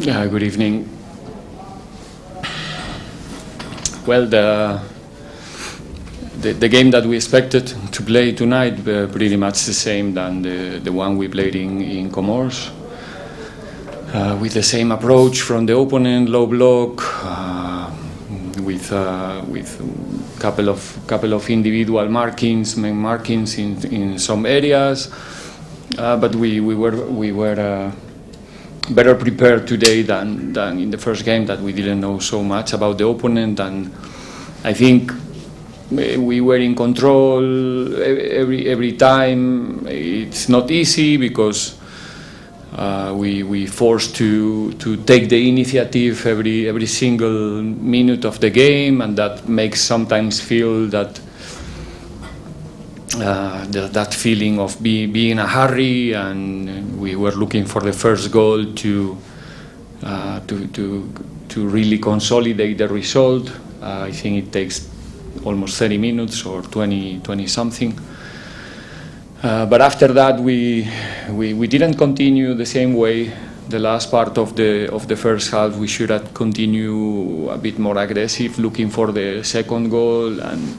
Good evening. Well, the game that we expected to play tonight pretty much the same than the one we played in Comoros. With the same approach from the opponent, low block, with couple of individual markings, main markings in some areas, but we were better prepared today than in the first game, that we didn't know so much about the opponent, and I think we were in control every time. It's not easy because we forced to take the initiative every single minute of the game, and that makes sometimes feel that that feeling of being in a hurry, and we were looking for the first goal to really consolidate the result. I think it takes almost 30 minutes or 20 something. But after that, we didn't continue the same way. The last part of the first half, we should have continued a bit more aggressive, looking for the second goal and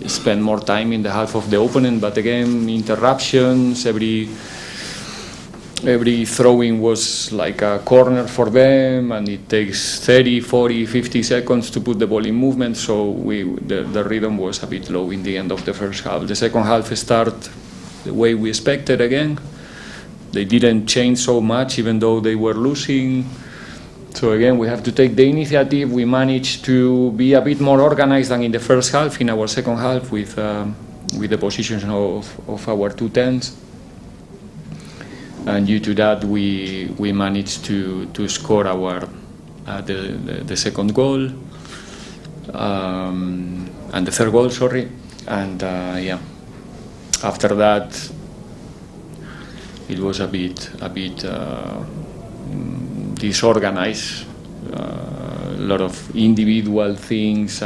spend more time in the half of the opponent. But again, interruptions, every throwing was like a corner for them, and it takes 30, 40, 50 seconds to put the ball in movement. So the rhythm was a bit low in the end of the first half. The second half started the way we expected again. They didn't change so much, even though they were losing. So again, we have to take the initiative. We managed to be a bit more organized than in the first half, in our second half, with the positions of our two tens. And due to that, we managed to score the second goal, and the third goal, sorry. And after that, it was a bit disorganized, a lot of individual things,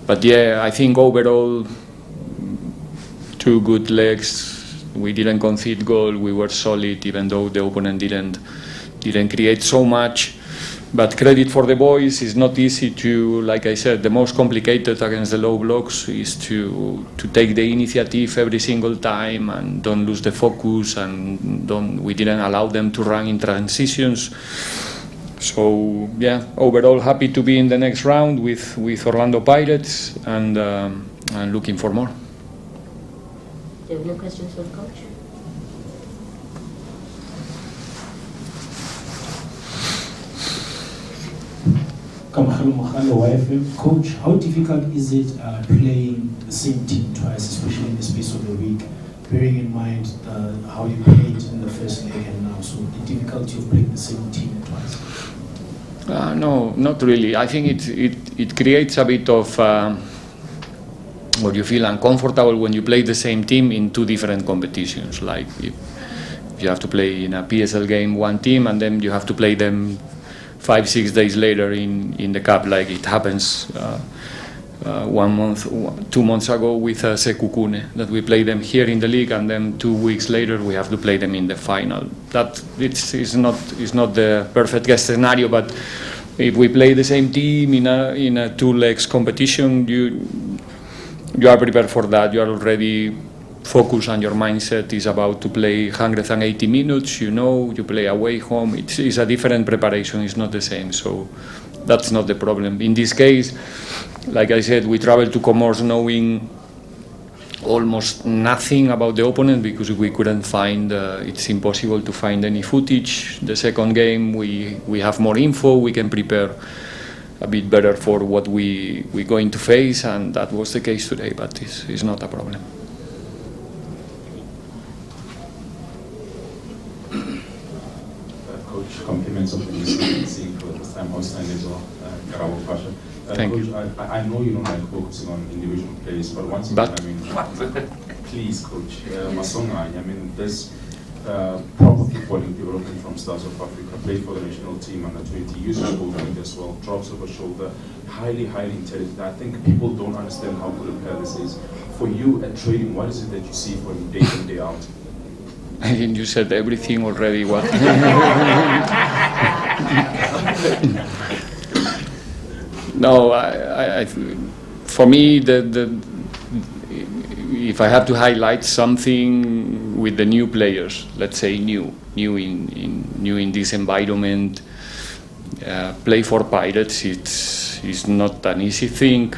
but I think overall 2 good legs. We didn't concede goal. We were solid, even though the opponent didn't create so much. But credit for the boys. It's not easy to, like I said, the most complicated against the low blocks is to take the initiative every single time and don't lose the focus, and we didn't allow them to run in transitions. So overall happy to be in the next round with Orlando Pirates, and looking for more. Do you have no questions for the coach? Coach, how difficult is it playing the same team twice, especially in the space of a week, bearing in mind how you played in the first leg and now, so the difficulty of playing the same team twice? No, not really. I think it creates a bit of what you feel uncomfortable when you play the same team in 2 different competitions. Like if you have to play in a PSL game one team, and then you have to play them 5-6 days later in the CAF, like it happens 2 months ago with Sekukune, that we play them here in the league, and then 2 weeks later we have to play them in the final. That it's not the perfect case scenario, but if we play the same team in a 2 legs competition, you are prepared for that. You are already focused, and your mindset is about to play 180 minutes. You play away home. It's a different preparation. It's not the same. So that's not the problem. In this case, like I said, we traveled to Comoros knowing almost nothing about the opponent, because we couldn't find, it's impossible to find any footage. The second game, we have more info. We can prepare a bit better for what we're going to face, and that was the case today, but it's not a problem. Coach, compliments of the seeing for the first time outside as well, Karabo Pasha. Thank Coach, you. I know you don't like focusing on individual plays, but once again, please, Coach, Maswanganyi, this proper footballing development from Stars of Africa, played for the national team under 20, used to hold weight as well, drops over shoulder, highly intelligent. I think people don't understand how good a player this is. For you at training, what is it that you see for him day in, day out? I think you said everything already. What? No, for me, if I have to highlight something with the new players, let's say new in this environment, play for Pirates, it's not an easy thing.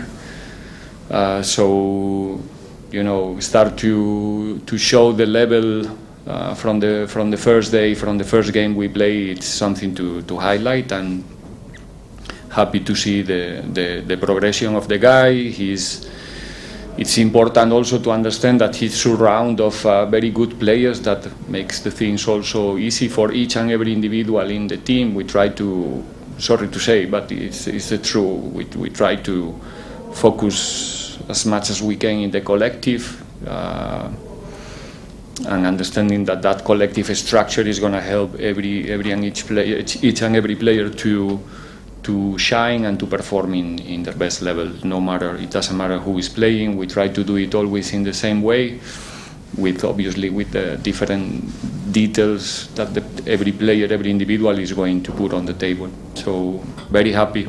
So, start to show the level from the first day, from the first game we play. It's something to highlight, and happy to see the progression of the guy. It's important also to understand that he's surrounded of very good players. That makes the things also easy for each and every individual in the team. We try to, sorry to say, but it's the truth. We try to focus as much as we can in the collective, and understanding that collective structure is going to help each and every player to shine and to perform in their best level. It doesn't matter who is playing. We try to do it always in the same way, obviously with the different details that every player, every individual is going to put on the table. So very happy.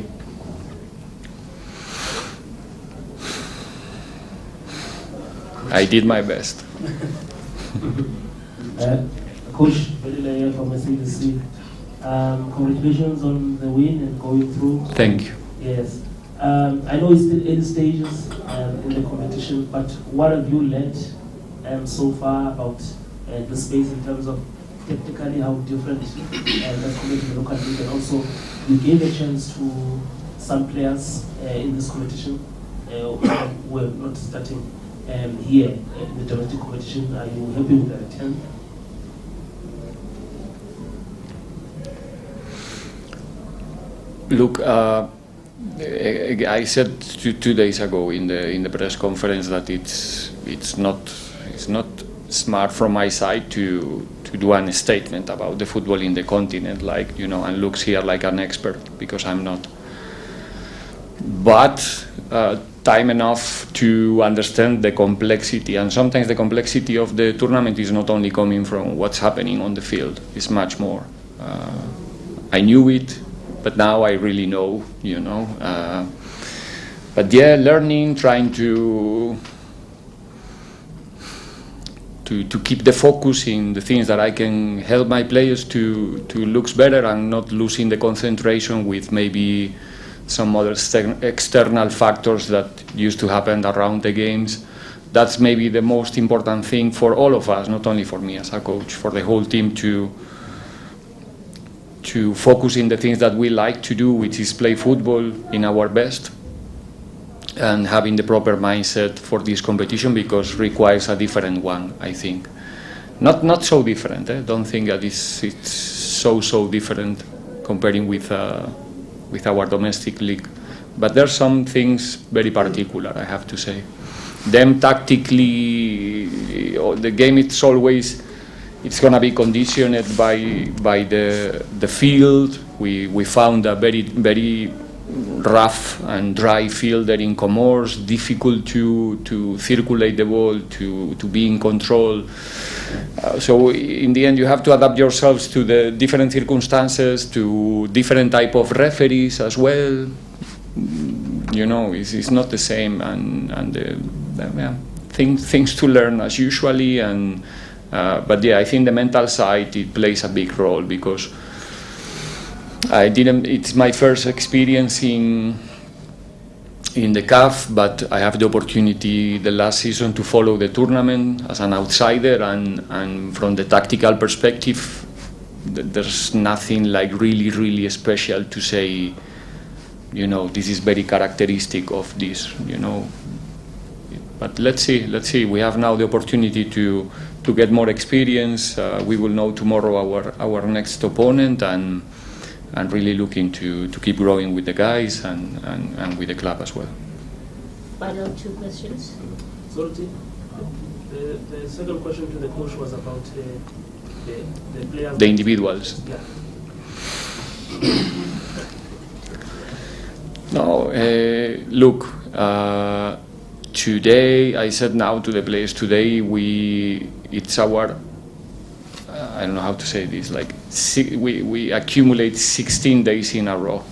I did my best. Coach Belila from SABC. Congratulations on the win and going through. Thank you. Yes. I know it's still early stages in the competition, but what have you learned so far about the space in terms of technically how different that's compared to the local league, and also you gave a chance to some players in this competition who were not starting here in the domestic competition. Are you happy with the return? Look, I said 2 days ago in the press conference that it's not smart from my side to do a statement about the football in the continent, and looks here like an expert, because I'm not. But time enough to understand the complexity, and sometimes the complexity of the tournament is not only coming from what's happening on the field. It's much more. I knew it, but now I really know, but yeah, learning, trying to keep the focus in the things that I can help my players to look better, and not losing the concentration with maybe some other external factors that used to happen around the games. That's maybe the most important thing for all of us, not only for me as a coach, for the whole team to focus in the things that we like to do, which is play football in our best, and having the proper mindset for this competition, because requires a different one, I think. Not so different. Don't think that it's so different comparing with our domestic league. But there are some things very particular, I have to say. Them tactically, the game it's going to be conditioned by the field. We found a very rough and dry field there in Comores, difficult to circulate the ball, to be in control. So in the end, you have to adapt yourselves to the different circumstances, to different type of referees as well. It's not the same, and things to learn as usually. But yeah, I think the mental side, it plays a big role, because it's my first experience in the CAF, but I have the opportunity the last season to follow the tournament as an outsider, and from the tactical perspective, there's nothing like really special to say, this is very characteristic of this, But let's see. We have now the opportunity to get more experience. We will know tomorrow our next opponent, and really looking to keep growing with the guys and with the club as well. Final 2 questions. Sorry, the second question to the coach was about the players. The individuals. Yeah. No, look. Today, I said now to the players, today it's our I don't know how to say this, like we accumulate 16 days in a row,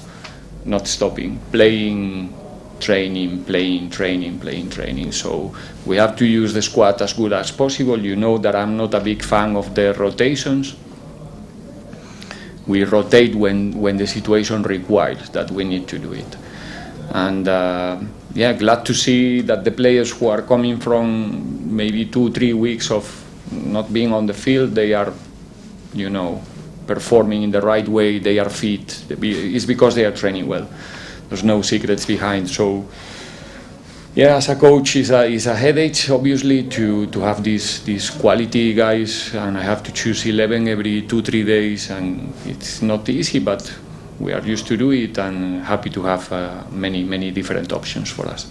not stopping, playing, training, playing, training, playing, training. So we have to use the squad as good as possible. You know that I'm not a big fan of the rotations. We rotate when the situation requires that we need to do it. And yeah, glad to see that the players who are coming from maybe 2-3 weeks of not being on the field, they are, you know, performing in the right way, they are fit. It's because they are training well. There's no secrets behind. So yeah, as a coach, is a headache, obviously, to have these quality guys, and I have to choose 11 every 2-3 days, and it's not easy, but we are used to do it, and happy to have many different options for us.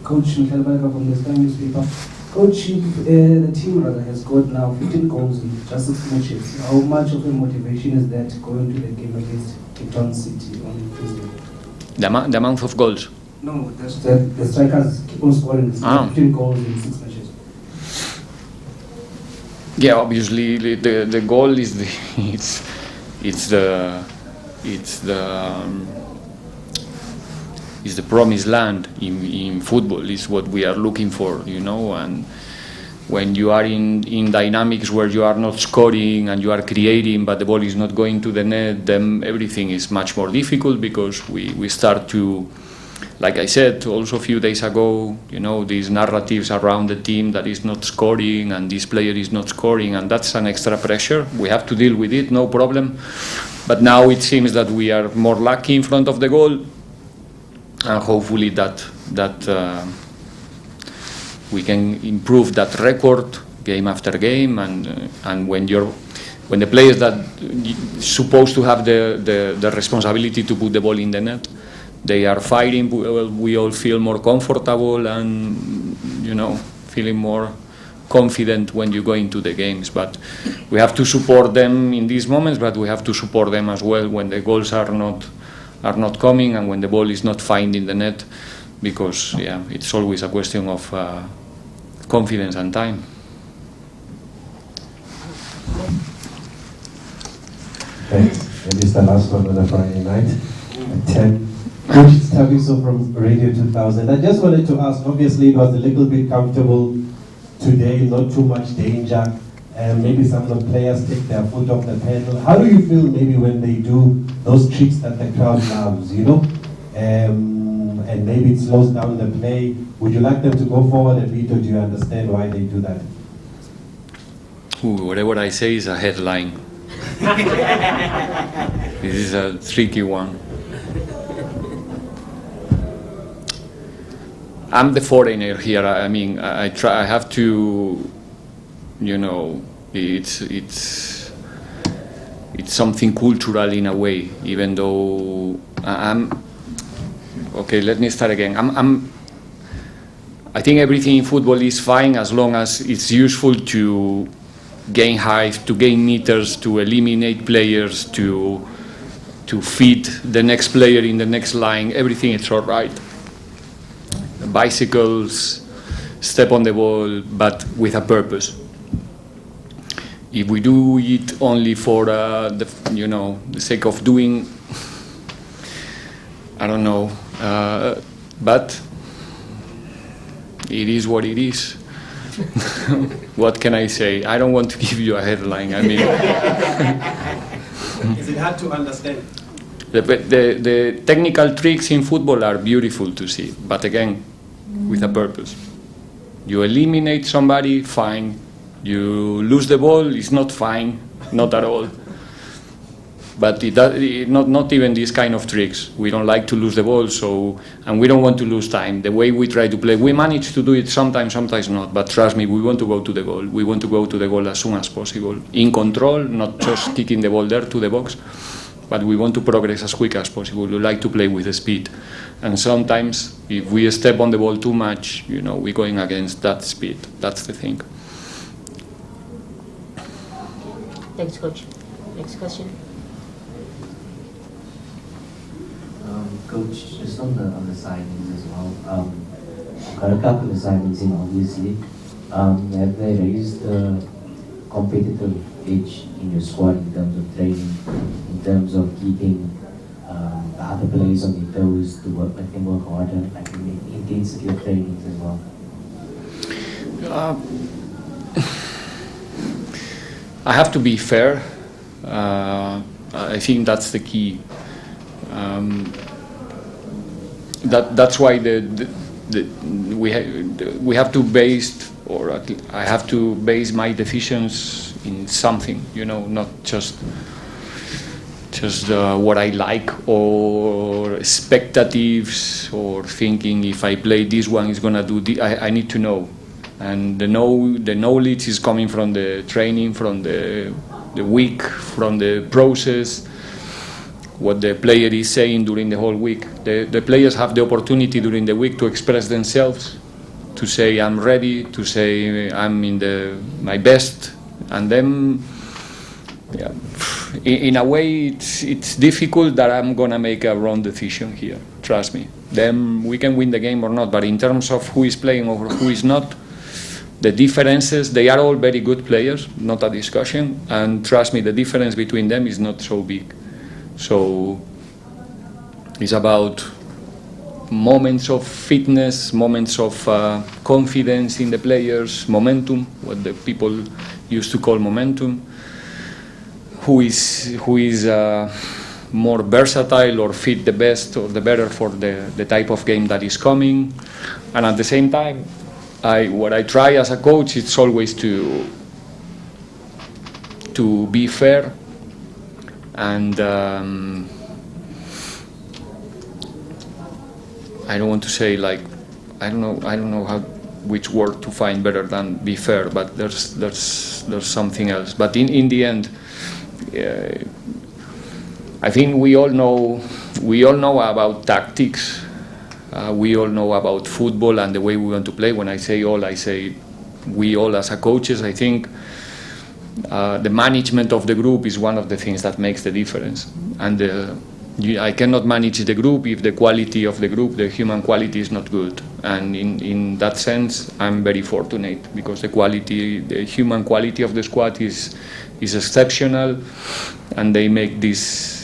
Coach Zakhele Lepasa from the Sky newspaper. Coach, the team rather has got now 15 goals in just 6 matches. How much of a motivation is that going to the game against Cape Town City on Tuesday? The amount of goals? No, the strikers keep on scoring 15 goals in 6 matches. Yeah, obviously the goal is the promised land in football. Is what we are looking for, you know. And when you are in dynamics where you are not scoring and you are creating, but the ball is not going to the net, then everything is much more difficult, because we start to, like I said also a few days ago, you know, these narratives around the team that is not scoring and this player is not scoring, and that's an extra pressure. We have to deal with it, no problem. But now it seems that we are more lucky in front of the goal, and hopefully that we can improve that record game after game, and when the players that supposed to have the responsibility to put the ball in the net, they are fighting, we all feel more comfortable and, you know, feeling more confident when you go into the games. But we have to support them in these moments, but we have to support them as well when the goals are not coming and when the ball is not finding the net, because yeah, it's always a question of confidence and time. Thanks. And it's the last one on a Friday night at 10. Coach Taviso from Radio 2000. I just wanted to ask, obviously it was a little bit comfortable today, not too much danger, and maybe some of the players take their foot off the pedal. How do you feel maybe when they do those tricks that the crowd loves, you know, and maybe it slows down the play? Would you like them to go forward a bit, or do you understand why they do that? Whatever I say is a headline. This is a tricky one. I'm the foreigner here. I mean, I have to, you know, it's something cultural in a way. Even though okay, let me start again. I think everything in football is fine as long as it's useful to gain height, to gain meters, to eliminate players, to feed the next player in the next line. Everything is all right. Bicycles, step on the ball, but with a purpose. If we do it only for the sake of doing, I don't know, but it is what it is. What can I say? I don't want to give you a headline. I mean, Is it hard to understand? The technical tricks in football are beautiful to see, but again, with a purpose. You eliminate somebody, fine. You lose the ball, it's not fine, not at all. But not even these kind of tricks. We don't like to lose the ball, and we don't want to lose time. The way we try to play, we manage to do it sometimes not. But trust me, we want to go to the goal. We want to go to the goal as soon as possible. In control, not just kicking the ball there to the box, but we want to progress as quick as possible. We like to play with the speed. And sometimes, if we step on the ball too much, you know, we're going against that speed. That's the thing. Thanks, Coach. Next question. Coach, just on the signings as well. Got a couple of signings in, obviously. Have they raised the competitive edge in your squad in terms of training, in terms of keeping the other players on their toes to work, make them work harder, like in the intensity of trainings as well? I have to be fair. I think that's the key. That's why we have to base, or I have to base my decisions in something, you know, not just what I like or expectatives or thinking if I play this one is gonna do this. I need to know, and the knowledge is coming from the training, from the week, from the process, what the player is saying during the whole week. The players have the opportunity during the week to express themselves, to say I'm ready, to say I'm in my best, and then yeah, in a way it's difficult that I'm gonna make a wrong decision here, trust me. Then we can win the game or not, but in terms of who is playing or who is not, the differences, they are all very good players, not a discussion, and trust me, the difference between them is not so big. So it's about moments of fitness, moments of confidence in the players, momentum, what the people used to call momentum, who is more versatile or fit the best or the better for the type of game that is coming. And at the same time, what I try as a coach is always to be fair, and I don't want to say like I don't know which word to find better than be fair, but there's something else. But in the end, I think we all know about tactics. We all know about football and the way we want to play. When I say all, I say we all as a coaches. I think the management of the group is one of the things that makes the difference. And I cannot manage the group if the quality of the group, the human quality, is not good. And in that sense, I'm very fortunate because the human quality of the squad is exceptional, and they make this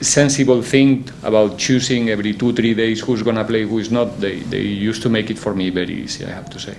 sensible thing about choosing every 2-3 days who's gonna play, who is not. They used to make it for me very easy, I have to say.